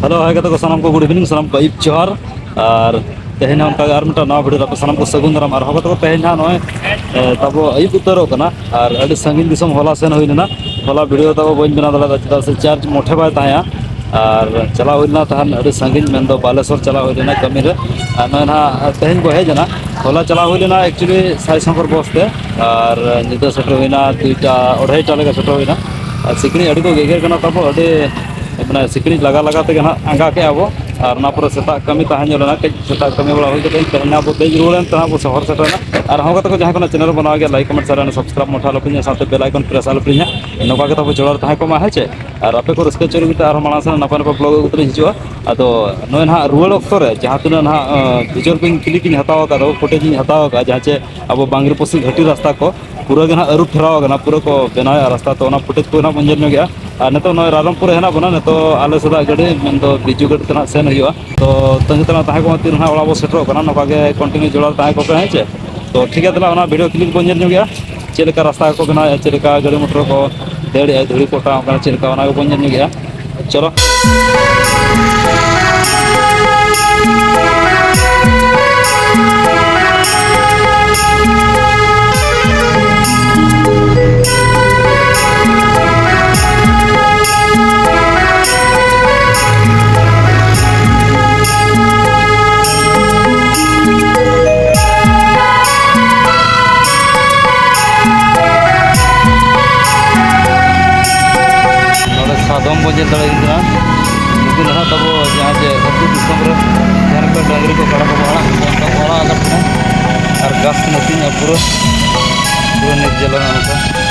Hello hi को सामान को गुड इवनिंग सामान को आयुब जोहार और तेहन उनका मिट्टा नवा भिडियो सामान को सगुन दाराम और को तेहन नॉय तब आयुब उतरों और अभी संगीन दिसम हला सेन होना हला भिडियो तब बी बना दाड़ा चेदा से चार्ज मोठे बै तहाँ और चला होना तहन अभी संगीन में बालेश्वर चला होना कमी ना तेहन को हेजना हला चला होना एक्चुअली साई शंकर बसते और निदा सेटर होना दुईटा अढ़ाईटा लगे सेटर होना और सिकड़ी अड़ी को गेगर तब अभी मैंने सिकड़ी लगा लगा ते आंगा के अब और ना पूरा सेता कमी तहना कई सेता कमी बड़ा तेना अब दे रुआन अब शहर सेटना और हाँ को जहाँ को चैनल बना गया लाइक कमेंट शेयर सब्सक्राइब मोटा लपी साथ बेल आइकन प्रेस आलपी नौका के तब जोड़ा तहाँ को हे चे और आपे को रस्क चोरी और माना से नपा नपा ब्लॉग उतरे हिजुआ अदो नए ना रुआड़ अक्तर जहाँ तीन ना भिजुअल को क्लिप हताव फुटेज हताव जहाँ चे अब बांगरी पसी घाटी रास्ता को पूरा ना अरुब फेराव पूरा को बनाया रास्ता तो फुटेज को बंजर गया और नित रामपुर हेना बना नित आले सदा गाड़ी मैं बिजू गाड़ी तेना सेन हुआ तो तंगी तना तहाँ को तीन ओड़ा बो सेटर नौका के कंटिन्यू जोड़ा तहाँ को हे चे तो ठीक है तला वीडियो क्लिप बंजर गया चेका रास्ता को बना चेका गाड़ी मोटर को देड़े धूड़ी कोटा चेका बंजर गया चलो सादम बजे दाड़ा नुकु ना तब जहाँ जे अतु दिसम डांगरी को कड़ा को बड़ा और गस नती पूरा पूरा निक जला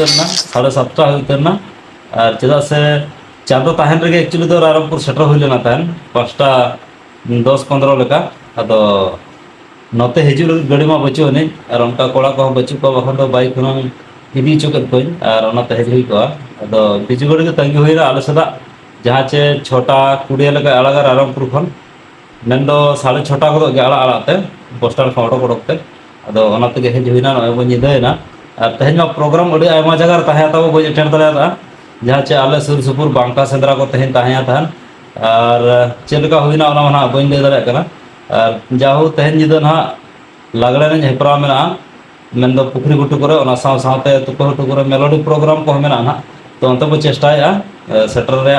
उतरना 7:30 हो उतरना और चेदा से चांदो ताहन रे एक्चुअली तो रायरंगपुर सेटर हुई लेना ताहन 5:10-15 लेका अदो नोते हिजू लगे गाड़ी मा बचो ने और उनका कोड़ा को बचू को बखन तो बाइक हुन इदी चुकत कोई और ओनाते हेज हुई को अदो बिजू गाड़ी के तंगी हुई आले सदा जहाँ चे छोटा कुड़िया लगे अलग रायरंगपुर खन मेन दो 6:30 को गे आड़ाते पोस्टर फोटो कोडोकते अदो ओनाते हेज हुईना नय बो निदायना और तेहन मा प्रोग्राम अड़ी आयमा जगह रे ताहे ताबो बो अटेंड दाड़ा जहाँ चे आले सुर सुपुर बांका सेंद्रा को तेहन ताहे ताहन और चेलका हुईना ओना माना बइन लay दाड़ा कना और जाहू तेहन निदा ना लागड़े ने हेपरा मेना मेन दो पुखरी गुटू करे ओना साव सावते तुको गुटू करे मेलोडी प्रोग्राम को मेना ना तो अंत बो चेष्टाया सेटर रे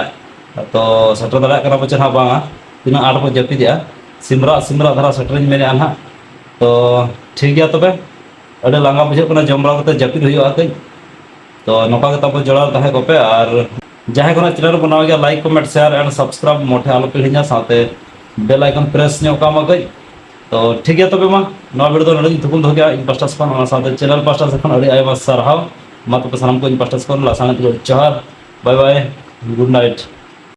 तो सेटर दाड़ा कना बचन हा बांगा तीना 8 बजे जपिदिया सिमरा सिमरा धरा सेटरिंग मेने ना तो ठीक गया तबे अड़े लांगा बुझे कना जमरा कते जपिद हुई आते तो नोका के तब जोड़ा ताहे गोपे और जहां कोना चैनल बनाओ गया like comment share and subscribe मोठे आलो पे हिना साथे बेल आइकन प्रेस ने ओका मा गई तो ठीक गया तबे मा नवा वीडियो तो नडी थुकुम हो गया इन पास्टा से ओना साथे चैनल पास्टा से खन अड़ी आयमा सरहाव मा तो सनम को इन पास्टा से लासाने तो जोहार बाय बाय गुड नाइट।